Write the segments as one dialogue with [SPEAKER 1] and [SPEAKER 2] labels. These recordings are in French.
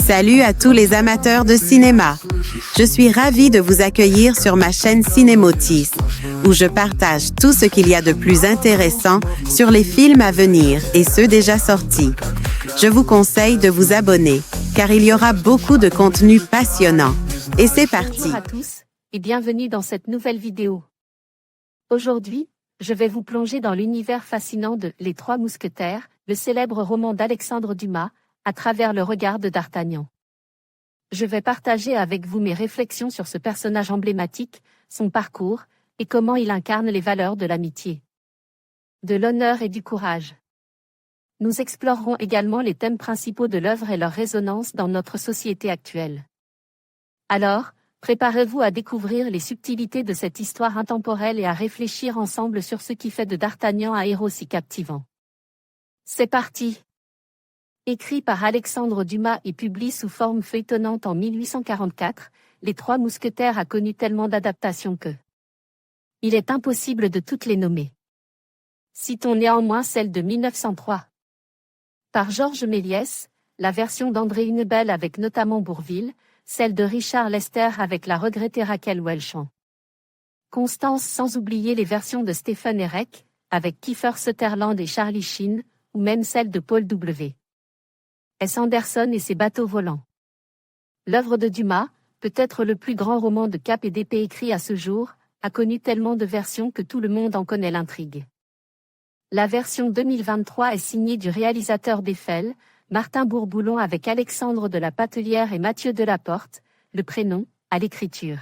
[SPEAKER 1] Salut à tous les amateurs de cinéma. Je suis ravie de vous accueillir sur ma chaîne Cinémotis, où je partage tout ce qu'il y a de plus intéressant sur les films à venir et ceux déjà sortis. Je vous conseille de vous abonner, car il y aura beaucoup de contenu passionnant. Et c'est parti.
[SPEAKER 2] Bonjour à tous, et bienvenue dans cette nouvelle vidéo. Aujourd'hui, je vais vous plonger dans l'univers fascinant de Les Trois Mousquetaires, le célèbre roman d'Alexandre Dumas, à travers le regard de D'Artagnan. Je vais partager avec vous mes réflexions sur ce personnage emblématique, son parcours, et comment il incarne les valeurs de l'amitié, de l'honneur et du courage. Nous explorerons également les thèmes principaux de l'œuvre et leur résonance dans notre société actuelle. Alors, préparez-vous à découvrir les subtilités de cette histoire intemporelle et à réfléchir ensemble sur ce qui fait de D'Artagnan un héros si captivant. C'est parti! Écrit par Alexandre Dumas et publié sous forme feuilletonnante en 1844, Les Trois Mousquetaires a connu tellement d'adaptations que il est impossible de toutes les nommer. Citons néanmoins celle de 1903. Par Georges Méliès, la version d'André Hunebelle avec notamment Bourvil, celle de Richard Lester avec la regrettée Raquel Welch. Constance, sans oublier les versions de Stephen Herek, avec Kiefer Sutherland et Charlie Sheen, ou même celle de Paul W. S. Anderson et ses bateaux volants. L'œuvre de Dumas, peut-être le plus grand roman de cap et d'épée écrit à ce jour, a connu tellement de versions que tout le monde en connaît l'intrigue. La version 2023 est signée du réalisateur d'Eiffel, Martin Bourboulon avec Alexandre de la Patelière et Mathieu Delaporte, le prénom, à l'écriture.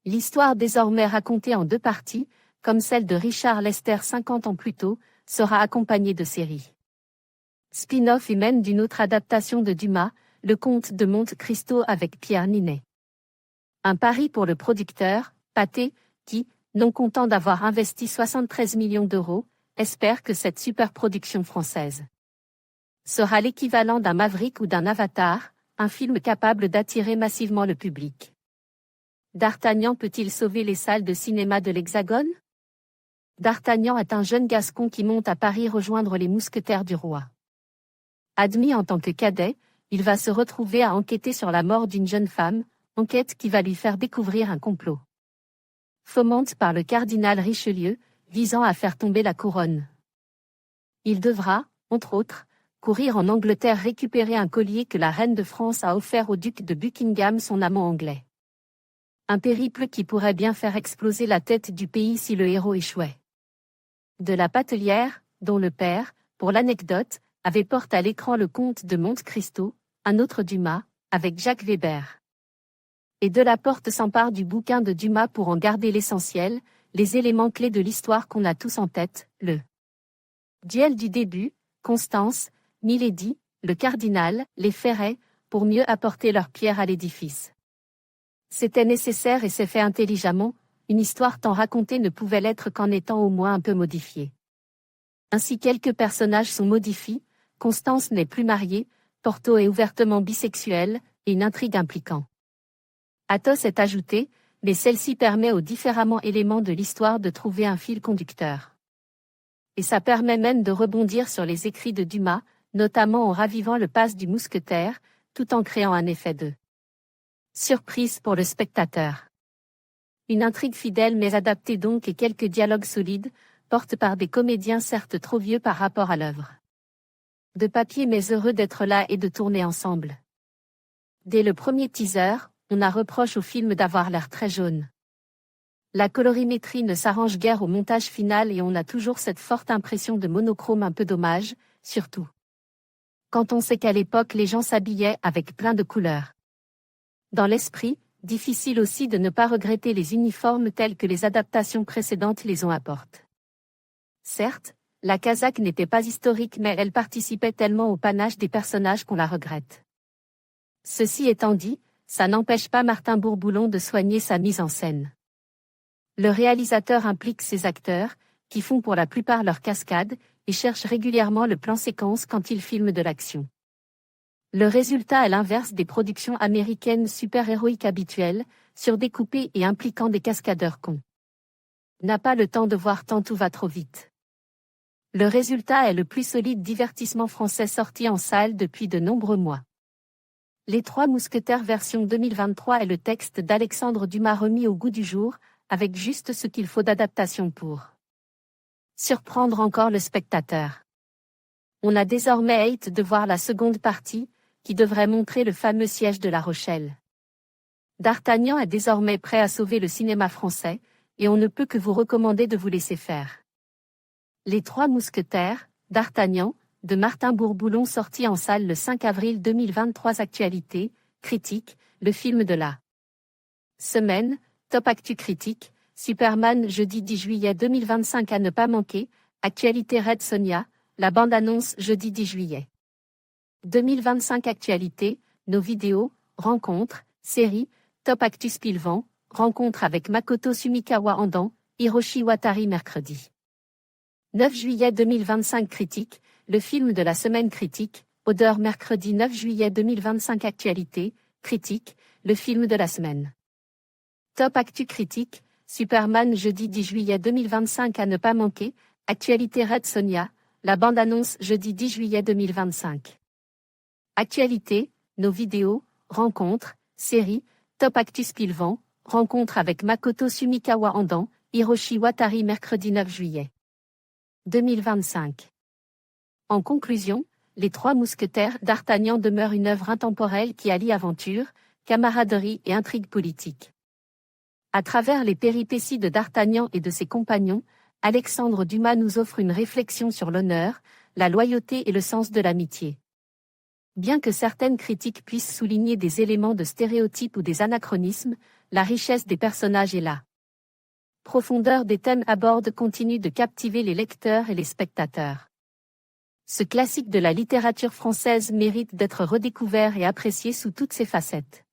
[SPEAKER 2] L'histoire désormais racontée en deux parties, comme celle de Richard Lester 50 ans plus tôt, sera accompagnée de séries. Spin-off et même d'une autre adaptation de Dumas, Le Comte de Monte Cristo avec Pierre Ninet. Un pari pour le producteur, Pathé, qui, non content d'avoir investi 73 millions d'euros, espère que cette superproduction française sera l'équivalent d'un Maverick ou d'un Avatar, un film capable d'attirer massivement le public. D'Artagnan peut-il sauver les salles de cinéma de l'Hexagone? D'Artagnan est un jeune Gascon qui monte à Paris rejoindre les mousquetaires du roi. Admis en tant que cadet, il va se retrouver à enquêter sur la mort d'une jeune femme, enquête qui va lui faire découvrir un complot fomenté par le cardinal Richelieu, visant à faire tomber la couronne. Il devra, entre autres, courir en Angleterre récupérer un collier que la reine de France a offert au duc de Buckingham, son amant anglais. Un périple qui pourrait bien faire exploser la tête du pays si le héros échouait. De la Patelière, dont le père, pour l'anecdote, avait porté à l'écran Le Comte de Monte Cristo, un autre Dumas, avec Jacques Weber. Et Delaporte s'empare du bouquin de Dumas pour en garder l'essentiel, les éléments clés de l'histoire qu'on a tous en tête, le duel du début, Constance, Milady, le cardinal, les Ferrets, pour mieux apporter leur pierre à l'édifice. C'était nécessaire et c'est fait intelligemment, une histoire tant racontée ne pouvait l'être qu'en étant au moins un peu modifiée. Ainsi quelques personnages sont modifiés, Constance n'est plus mariée, Porto est ouvertement bisexuel, et une intrigue impliquant Athos est ajoutée, mais celle-ci permet aux différents éléments de l'histoire de trouver un fil conducteur. Et ça permet même de rebondir sur les écrits de Dumas, notamment en ravivant le passe du mousquetaire, tout en créant un effet de surprise pour le spectateur. Une intrigue fidèle mais adaptée donc et quelques dialogues solides, portés par des comédiens certes trop vieux par rapport à l'œuvre. De papier mais heureux d'être là et de tourner ensemble. Dès le premier teaser, on a reproche au film d'avoir l'air très jaune. La colorimétrie ne s'arrange guère au montage final et on a toujours cette forte impression de monochrome un peu dommage, surtout quand on sait qu'à l'époque les gens s'habillaient avec plein de couleurs. Dans l'esprit, difficile aussi de ne pas regretter les uniformes tels que les adaptations précédentes les ont apportés. Certes, la casaque n'était pas historique mais elle participait tellement au panache des personnages qu'on la regrette. Ceci étant dit, ça n'empêche pas Martin Bourboulon de soigner sa mise en scène. Le réalisateur implique ses acteurs, qui font pour la plupart leur cascade, et cherchent régulièrement le plan séquence quand ils filment de l'action. Le résultat est l'inverse des productions américaines super-héroïques habituelles, surdécoupées et impliquant des cascadeurs cons. N'a pas le temps de voir tant tout va trop vite. Le résultat est le plus solide divertissement français sorti en salle depuis de nombreux mois. Les Trois Mousquetaires version 2023 est le texte d'Alexandre Dumas remis au goût du jour, avec juste ce qu'il faut d'adaptation pour surprendre encore le spectateur. On a désormais hâte de voir la seconde partie, qui devrait montrer le fameux siège de La Rochelle. D'Artagnan est désormais prêt à sauver le cinéma français, et on ne peut que vous recommander de vous laisser faire. Les Trois Mousquetaires, d'Artagnan, de Martin Bourboulon sorti en salle le 5 avril 2023. Actualité, critique, le film de la semaine, top actu critique, Superman jeudi 10 juillet 2025 à ne pas manquer, actualité Red Sonja, la bande-annonce jeudi 10 juillet 2025. Actualité, nos vidéos, rencontres, séries, top actu Spilvan, rencontre avec Makoto Sumikawa Andan, Hiroshi Watari mercredi 9 juillet 2025. Critique, le film de la semaine critique, Odeur mercredi 9 juillet 2025. Actualité, critique, le film de la semaine. Top actu critique, Superman jeudi 10 juillet 2025 à ne pas manquer, actualité Red Sonja, la bande-annonce jeudi 10 juillet 2025. Actualité, nos vidéos, rencontres, séries, top actu Spilvan, rencontre avec Makoto Sumikawa Andan, Hiroshi Watari mercredi 9 juillet 2025. En conclusion, Les Trois Mousquetaires d'Artagnan demeure une œuvre intemporelle qui allie aventure, camaraderie et intrigue politique. À travers les péripéties de D'Artagnan et de ses compagnons, Alexandre Dumas nous offre une réflexion sur l'honneur, la loyauté et le sens de l'amitié. Bien que certaines critiques puissent souligner des éléments de stéréotypes ou des anachronismes, la richesse des personnages et la profondeur des thèmes abordés continue de captiver les lecteurs et les spectateurs. Ce classique de la littérature française mérite d'être redécouvert et apprécié sous toutes ses facettes.